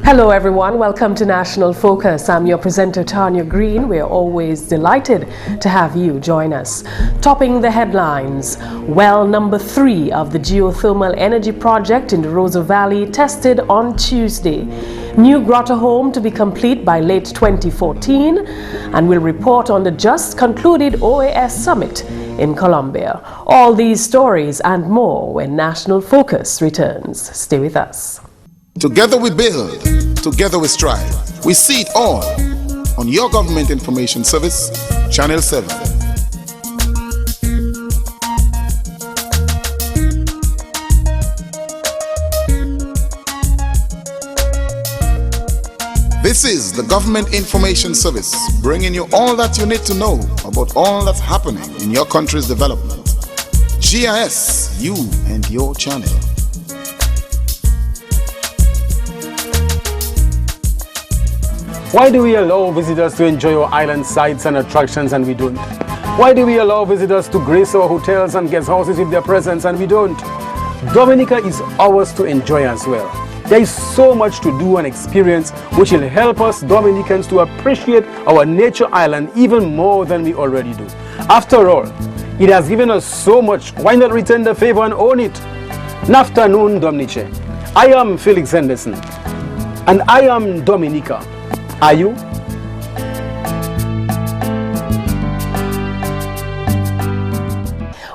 Hello everyone, welcome to National Focus. I'm your presenter Tanya Green. We're always delighted to have you join us. Topping the headlines, well number 3 of the geothermal energy project in the Roseau Valley tested on Tuesday. New grotto home to be complete by late 2014, and we'll report on the just concluded OAS summit in Colombia. All these stories and more when National Focus returns. Stay with us. Together we build, together we strive. We see it all on your Government Information Service, Channel 7. This is the Government Information Service, bringing you all that you need to know about all that's happening in your country's development. GIS, you and your channel. Why do we allow visitors to enjoy our island sites and attractions and we don't? Why do we allow visitors to grace our hotels and guest houses with their presence and we don't? Dominica is ours to enjoy as well. There is so much to do and experience which will help us Dominicans to appreciate our nature island even more than we already do. After all, it has given us so much, why not return the favor and own it? Nafternoon Dominice. I am Felix Henderson and I am Dominica. Are you?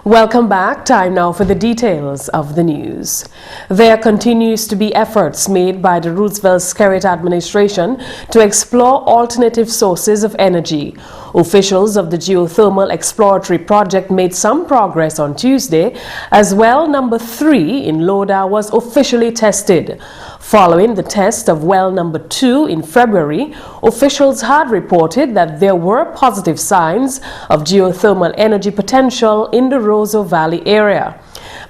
Welcome back. Time now for the details of the news. There continues to be efforts made by the Roosevelt-Skerritt administration to explore alternative sources of energy. Officials of the geothermal exploratory project made some progress on Tuesday as well number 3 in Loda was officially tested. Following the test of well number 2 in February, officials had reported that there were positive signs of geothermal energy potential in the Roseau Valley area.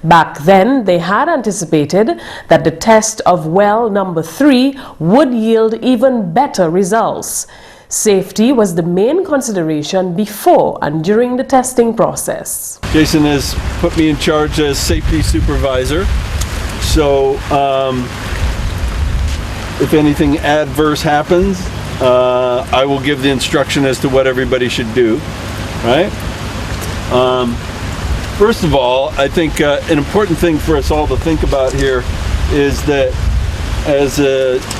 Back then, they had anticipated that the test of well number 3 would yield even better results. Safety was the main consideration before and during the testing process. Jason has put me in charge as safety supervisor. So if anything adverse happens, I will give the instruction as to what everybody should do, right? First of all, I think an important thing for us all to think about here is that as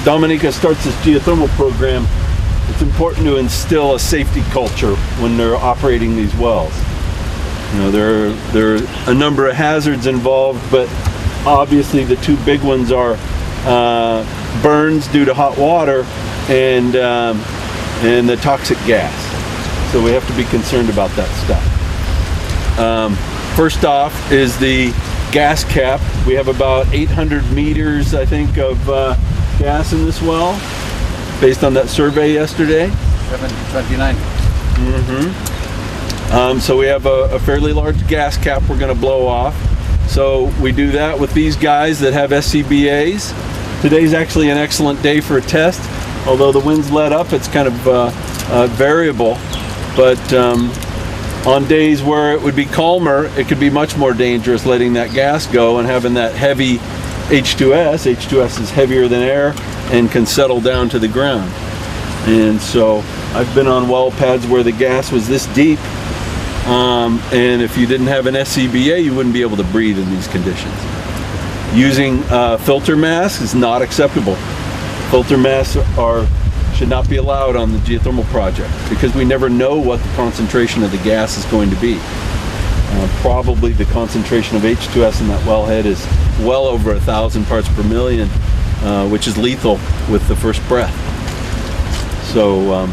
Dominica starts this geothermal program, it's important to instill a safety culture when they're operating these wells. You know, there are a number of hazards involved, but obviously the two big ones are burns due to hot water and the toxic gas. So we have to be concerned about that stuff. First off is the gas cap. We have about 800 meters, I think, of gas in this well, based on that survey yesterday. 729. So we have a fairly large gas cap we're going to blow off. So we do that with these guys that have SCBAs. Today's actually an excellent day for a test. Although the winds let up, it's kind of variable. But on days where it would be calmer, it could be much more dangerous letting that gas go and having that heavy H2S. H2S is heavier than air and can settle down to the ground. And so I've been on well pads where the gas was this deep, and if you didn't have an SCBA, you wouldn't be able to breathe in these conditions. Using filter masks is not acceptable. Filter masks should not be allowed on the geothermal project because we never know what the concentration of the gas is going to be. Probably the concentration of H2S in that wellhead is well over 1,000 parts per million, which is lethal with the first breath. So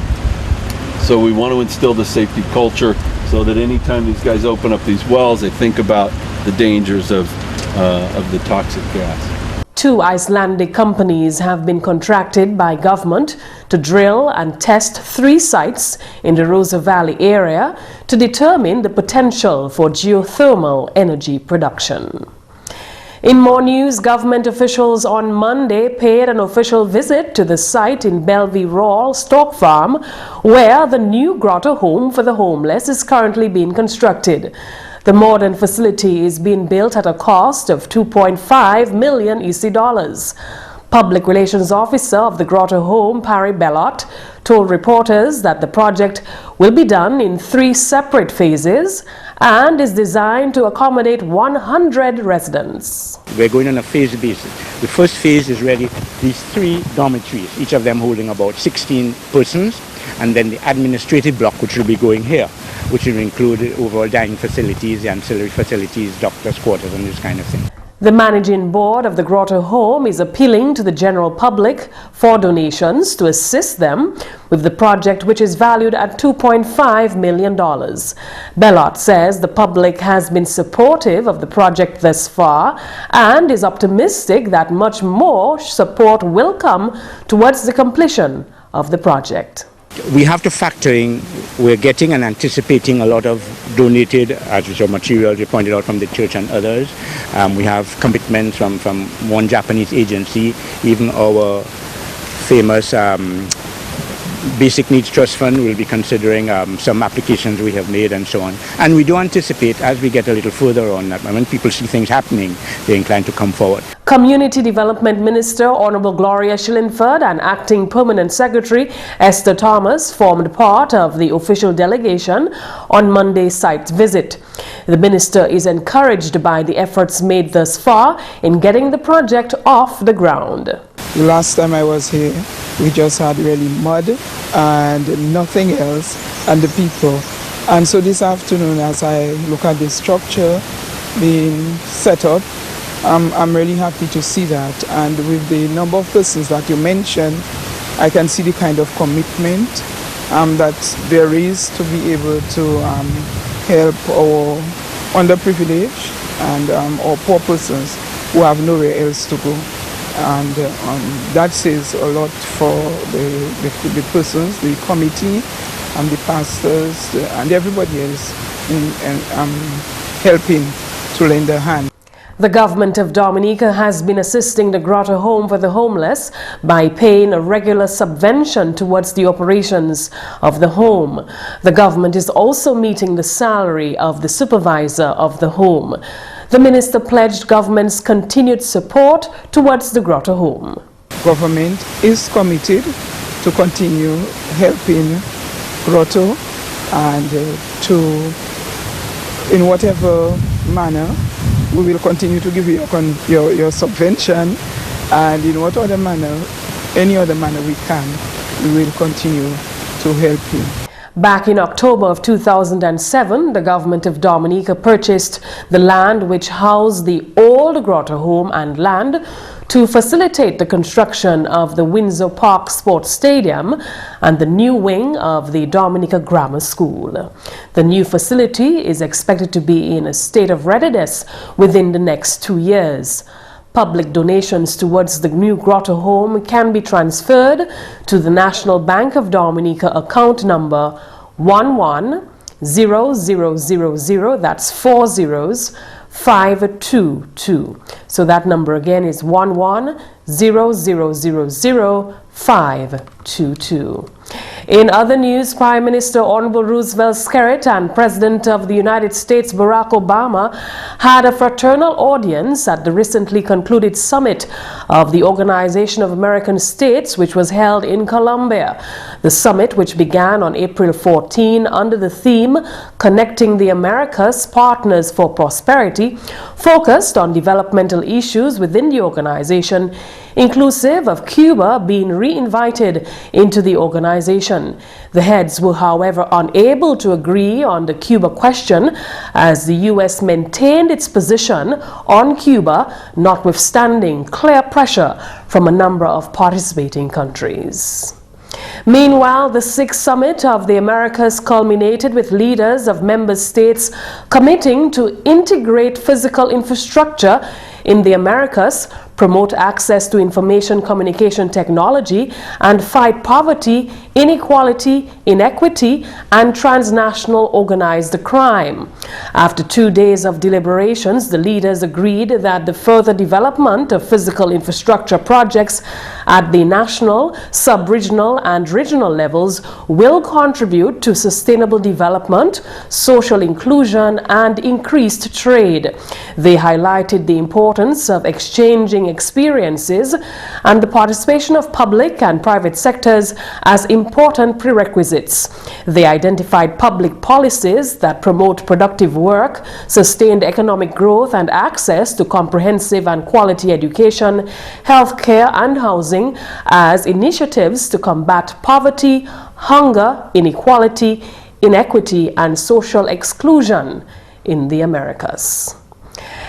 we want to instill the safety culture so that anytime these guys open up these wells, they think about the dangers of the toxic gas. 2 Icelandic companies have been contracted by government to drill and test 3 sites in the Roseau Valley area to determine the potential for geothermal energy production. In more news, government officials on Monday paid an official visit to the site in Bellevue Rural Stock Farm, where the new grotto home for the homeless is currently being constructed. The modern facility is being built at a cost of $2.5 million EC. Public Relations Officer of the Grotto Home, Parry Bellot, told reporters that the project will be done in 3 separate phases and is designed to accommodate 100 residents. We're going on a phase basis. The first phase is really these 3 dormitories, each of them holding about 16 persons, and then the administrative block, which will be going here, which will include overall dining facilities, the ancillary facilities, doctors' quarters, and this kind of thing. The managing board of the Grotto Home is appealing to the general public for donations to assist them with the project, which is valued at $2.5 million. Bellot says the public has been supportive of the project thus far and is optimistic that much more support will come towards the completion of the project. We have to factor in, we're getting and anticipating a lot of donated materials, you pointed out, from the church and others. We have commitments from one Japanese agency, even our famous Basic Needs Trust Fund will be considering some applications we have made and so on. And we do anticipate, as we get a little further on, that when people see things happening, they're inclined to come forward. Community Development Minister Honorable Gloria Shillingford and Acting Permanent Secretary Esther Thomas formed part of the official delegation on Monday's site visit. The minister is encouraged by the efforts made thus far in getting the project off the ground. The last time I was here, we just had really mud and nothing else, and the people. And so this afternoon, as I look at the structure being set up, I'm really happy to see that. And with the number of persons that you mentioned, I can see the kind of commitment that there is to be able to help our underprivileged and our poor persons who have nowhere else to go. And that says a lot for the persons, the committee, and the pastors, and everybody else in helping to lend a hand. The government of Dominica has been assisting the Grotto Home for the Homeless by paying a regular subvention towards the operations of the home. The government is also meeting the salary of the supervisor of the home. The minister pledged government's continued support towards the Grotto Home. Government is committed to continue helping Grotto and in whatever manner we will continue to give you your subvention, and in what other manner, any other manner we can, we will continue to help you. Back in October of 2007, the government of Dominica purchased the land which housed the old Grotto Home and land to facilitate the construction of the Windsor Park Sports Stadium and the new wing of the Dominica Grammar School. The new facility is expected to be in a state of readiness within the next 2 years. Public donations towards the new Grotto Home can be transferred to the National Bank of Dominica account number 110000, that's 4 zeros, 522. So that number again is 110000, 522. In other news, Prime Minister Honorable Roosevelt Skerrit and President of the United States Barack Obama had a fraternal audience at the recently concluded summit of the Organization of American States, which was held in Colombia. The summit, which began on April 14 under the theme Connecting the Americas, Partners for Prosperity, focused on developmental issues within the organization, inclusive of Cuba being re-invited into the organization. The heads were, however, unable to agree on the Cuba question as the U.S. maintained its position on Cuba, notwithstanding clear pressure from a number of participating countries. Meanwhile, the 6th Summit of the Americas culminated with leaders of member states committing to integrate physical infrastructure in the Americas, promote access to information communication technology, and fight poverty, inequality, inequity, and transnational organized crime. After 2 days of deliberations, the leaders agreed that the further development of physical infrastructure projects at the national, sub-regional, and regional levels will contribute to sustainable development, social inclusion, and increased trade. They highlighted the importance of exchanging learning experiences and the participation of public and private sectors as important prerequisites. They identified public policies that promote productive work, sustained economic growth and access to comprehensive and quality education, healthcare and housing as initiatives to combat poverty, hunger, inequality, inequity and social exclusion in the Americas.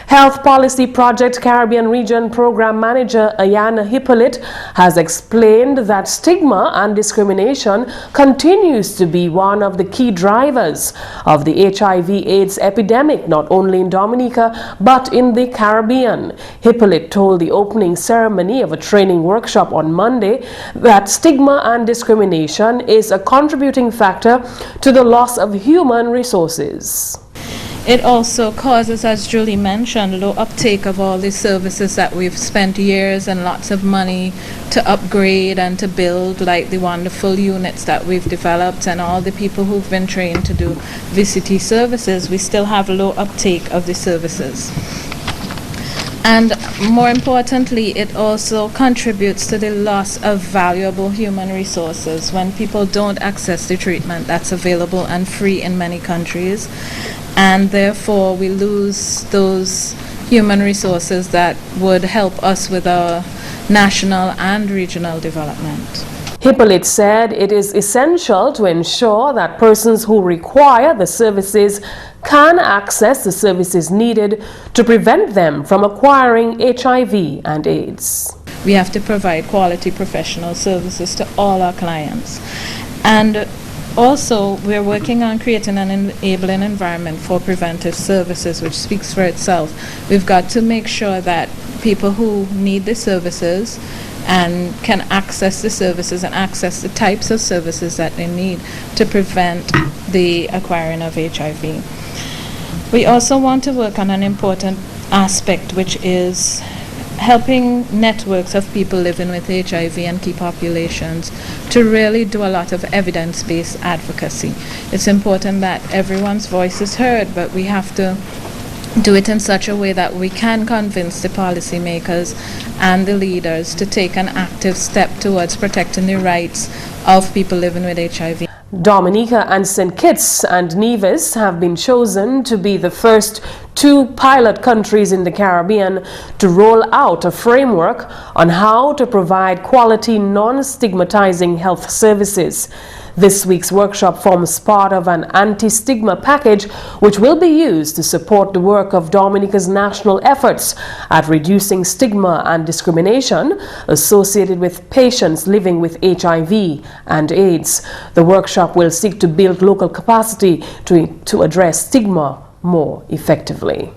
Health Policy Project Caribbean Region Program Manager Ayana Hippolyte has explained that stigma and discrimination continues to be one of the key drivers of the HIV/AIDS epidemic, not only in Dominica but in the Caribbean. Hippolyte told the opening ceremony of a training workshop on Monday that stigma and discrimination is a contributing factor to the loss of human resources. It also causes, as Julie mentioned, low uptake of all the services that we've spent years and lots of money to upgrade and to build, like the wonderful units that we've developed and all the people who've been trained to do VCT services. We still have low uptake of the services. And more importantly, it also contributes to the loss of valuable human resources when people don't access the treatment that's available and free in many countries. And therefore, we lose those human resources that would help us with our national and regional development. Hippolyte said it is essential to ensure that persons who require the services can access the services needed to prevent them from acquiring HIV and AIDS. We have to provide quality professional services to all our clients. And also, we're working on creating an enabling environment for preventive services, which speaks for itself. We've got to make sure that people who need the services and can access the services and access the types of services that they need to prevent the acquiring of HIV. We also want to work on an important aspect, which is helping networks of people living with HIV and key populations to really do a lot of evidence-based advocacy. It's important that everyone's voice is heard, but we have to do it in such a way that we can convince the policymakers and the leaders to take an active step towards protecting the rights of people living with HIV. Dominica and St. Kitts and Nevis have been chosen to be the first two pilot countries in the Caribbean to roll out a framework on how to provide quality, non-stigmatizing health services. This week's workshop forms part of an anti-stigma package which will be used to support the work of Dominica's national efforts at reducing stigma and discrimination associated with patients living with HIV and AIDS. The workshop will seek to build local capacity to address stigma more effectively.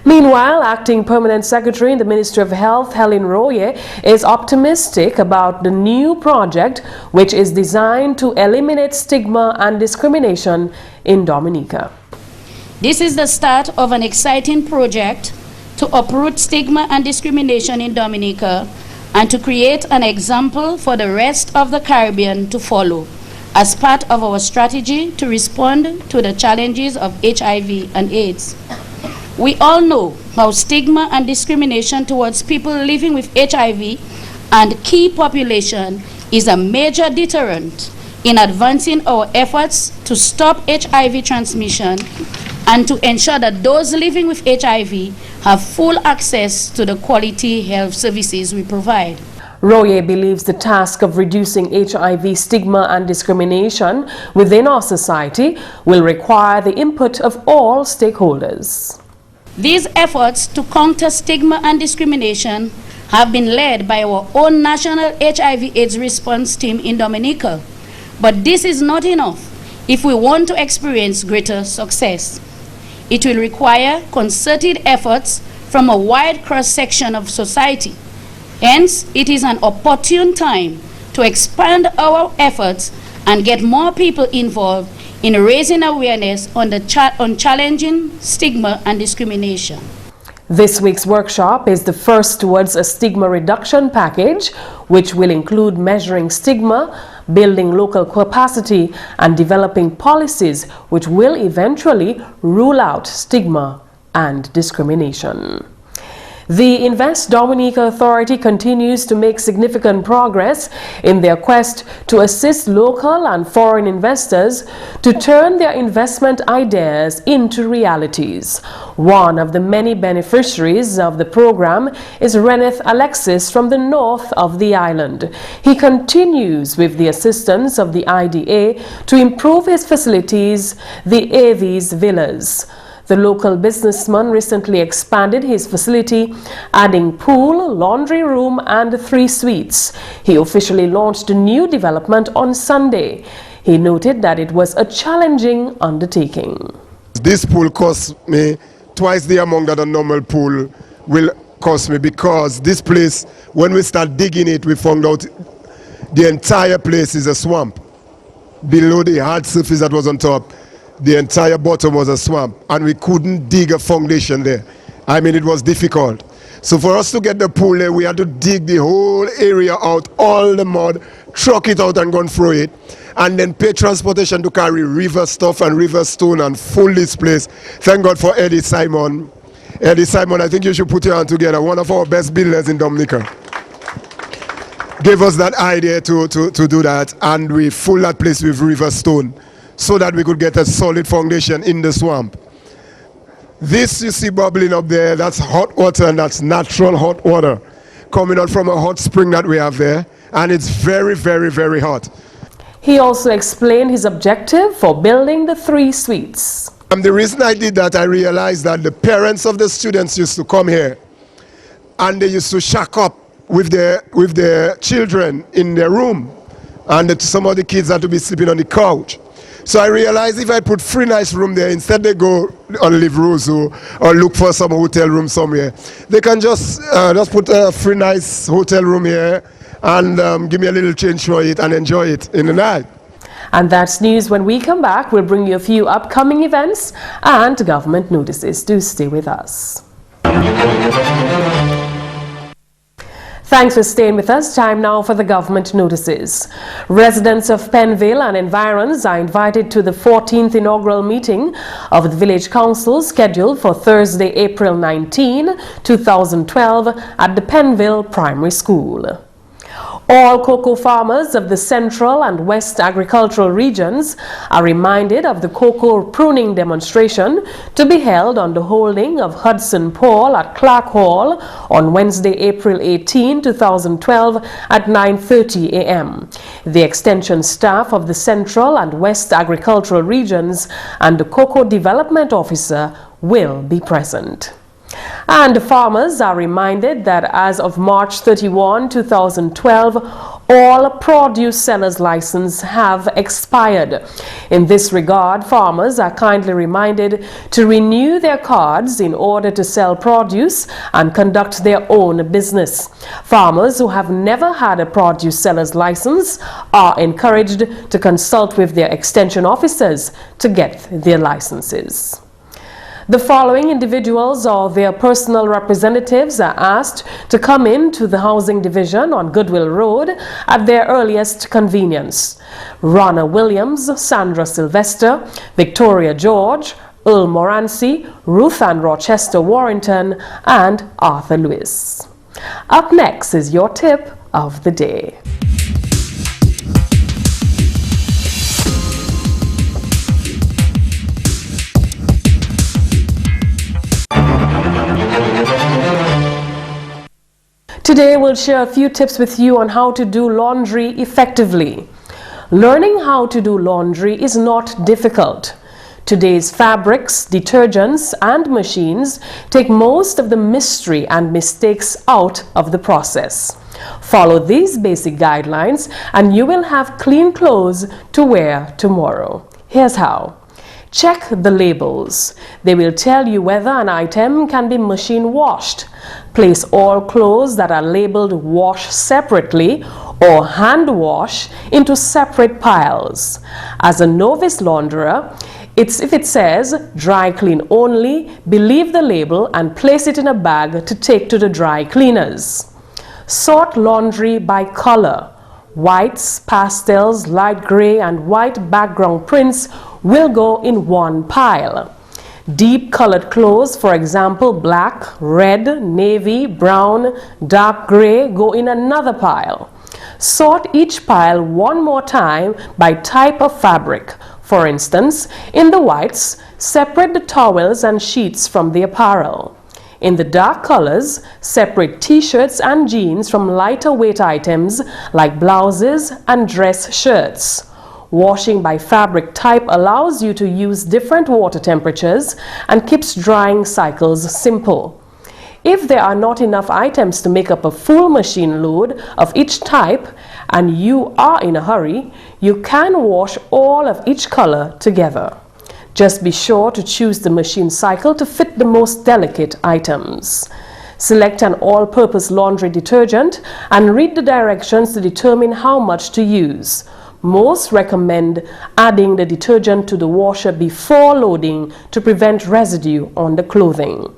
Meanwhile, Acting Permanent Secretary in the Ministry of Health, Helen Roye, is optimistic about the new project which is designed to eliminate stigma and discrimination in Dominica. This is the start of an exciting project to uproot stigma and discrimination in Dominica and to create an example for the rest of the Caribbean to follow as part of our strategy to respond to the challenges of HIV and AIDS. We all know how stigma and discrimination towards people living with HIV and key population is a major deterrent in advancing our efforts to stop HIV transmission and to ensure that those living with HIV have full access to the quality health services we provide. Roye believes the task of reducing HIV stigma and discrimination within our society will require the input of all stakeholders. These efforts to counter stigma and discrimination have been led by our own national HIV/AIDS response team in Dominica. But this is not enough if we want to experience greater success. It will require concerted efforts from a wide cross-section of society. Hence, it is an opportune time to expand our efforts and get more people involved in raising awareness on challenging stigma and discrimination. This week's workshop is the first towards a stigma reduction package, which will include measuring stigma, building local capacity, and developing policies which will eventually rule out stigma and discrimination. The Invest Dominica Authority continues to make significant progress in their quest to assist local and foreign investors to turn their investment ideas into realities. One of the many beneficiaries of the program is Reneth Alexis from the north of the island. He continues with the assistance of the IDA to improve his facilities, the Avies Villas. The local businessman recently expanded his facility, adding pool, laundry room, and 3 suites. He officially launched a new development on Sunday. He noted that it was a challenging undertaking. This pool cost me twice the amount that a normal pool will cost me, because this place, when we start digging it, we found out the entire place is a swamp. Below the hard surface that was on top, the entire bottom was a swamp, and we couldn't dig a foundation there. I mean, it was difficult. So for us to get the pool there, we had to dig the whole area out, all the mud, truck it out and go and throw it, and then pay transportation to carry river stuff and river stone and full this place. Thank God for Eddie Simon. Eddie Simon, I think you should put your hand together, one of our best builders in Dominica. Gave us that idea to do that, and we fill that place with river stone, so that we could get a solid foundation in the swamp. This you see bubbling up there, that's hot water, and that's natural hot water coming out from a hot spring that we have there, and it's very, very, very hot. He also explained his objective for building the 3 suites. And the reason I did that, I realized that the parents of the students used to come here, and they used to shack up with their children in their room, and some of the kids had to be sleeping on the couch. So I realized if I put 3 nice rooms there, instead they go on Live Roseau or look for some hotel room somewhere, they can just put a 3 nice hotel room here and give me a little change for it and enjoy it in the night. And that's news. When we come back, we'll bring you a few upcoming events and government notices. Do stay with us. Thanks for staying with us. Time now for the government notices. Residents of Penville and environs are invited to the 14th inaugural meeting of the Village Council scheduled for Thursday, April 19, 2012 at the Penville Primary School. All cocoa farmers of the Central and West agricultural regions are reminded of the cocoa pruning demonstration to be held on the holding of Hudson Paul at Clark Hall on Wednesday, April 18, 2012 at 9:30 a.m. The extension staff of the Central and West agricultural regions and the cocoa development officer will be present. And farmers are reminded that as of March 31, 2012, all produce sellers' licenses have expired. In this regard, farmers are kindly reminded to renew their cards in order to sell produce and conduct their own business. Farmers who have never had a produce seller's license are encouraged to consult with their extension officers to get their licenses. The following individuals or their personal representatives are asked to come in to the Housing Division on Goodwill Road at their earliest convenience. Ronna Williams, Sandra Sylvester, Victoria George, Earl Morancy, Ruth Ann Rochester Warrington, and Arthur Lewis. Up next is your tip of the day. Today we'll share a few tips with you on how to do laundry effectively. Learning how to do laundry is not difficult. Today's fabrics, detergents, and machines take most of the mystery and mistakes out of the process. Follow these basic guidelines and you will have clean clothes to wear tomorrow. Here's how. Check the labels. They will tell you whether an item can be machine washed. Place all clothes that are labeled wash separately or hand wash into separate piles. As a novice launderer, if it says dry clean only, believe the label and place it in a bag to take to the dry cleaners. Sort laundry by color. Whites, pastels, light gray, and white background prints will go in one pile. Deep colored clothes, for example, black, red, navy, brown, dark gray, go in another pile. Sort each pile one more time by type of fabric. For instance, in the whites, separate the towels and sheets from the apparel. In the dark colors, separate t-shirts and jeans from lighter weight items like blouses and dress shirts. Washing by fabric type allows you to use different water temperatures and keeps drying cycles simple. If there are not enough items to make up a full machine load of each type and you are in a hurry, you can wash all of each color together. Just be sure to choose the machine cycle to fit the most delicate items. Select an all-purpose laundry detergent and read the directions to determine how much to use. Most recommend adding the detergent to the washer before loading to prevent residue on the clothing.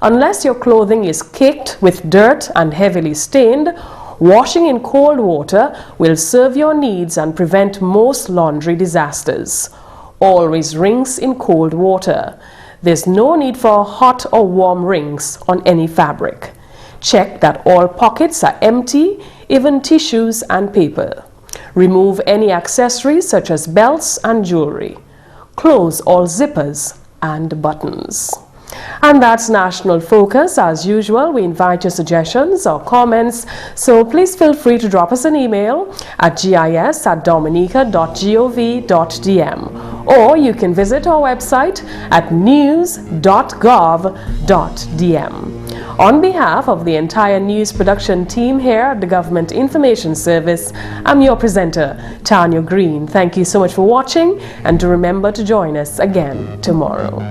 Unless your clothing is caked with dirt and heavily stained, washing in cold water will serve your needs and prevent most laundry disasters. Always rinse in cold water. There's no need for hot or warm rinse on any fabric. Check that all pockets are empty, even tissues and paper. Remove any accessories such as belts and jewelry. Close all zippers and buttons. And that's National Focus. As usual, we invite your suggestions or comments, so please feel free to drop us an email at gis@dominica.gov.dm, or you can visit our website at news.gov.dm. On behalf of the entire news production team here at the Government Information Service, I'm your presenter, Tanya Green. Thank you so much for watching, and to remember to join us again tomorrow.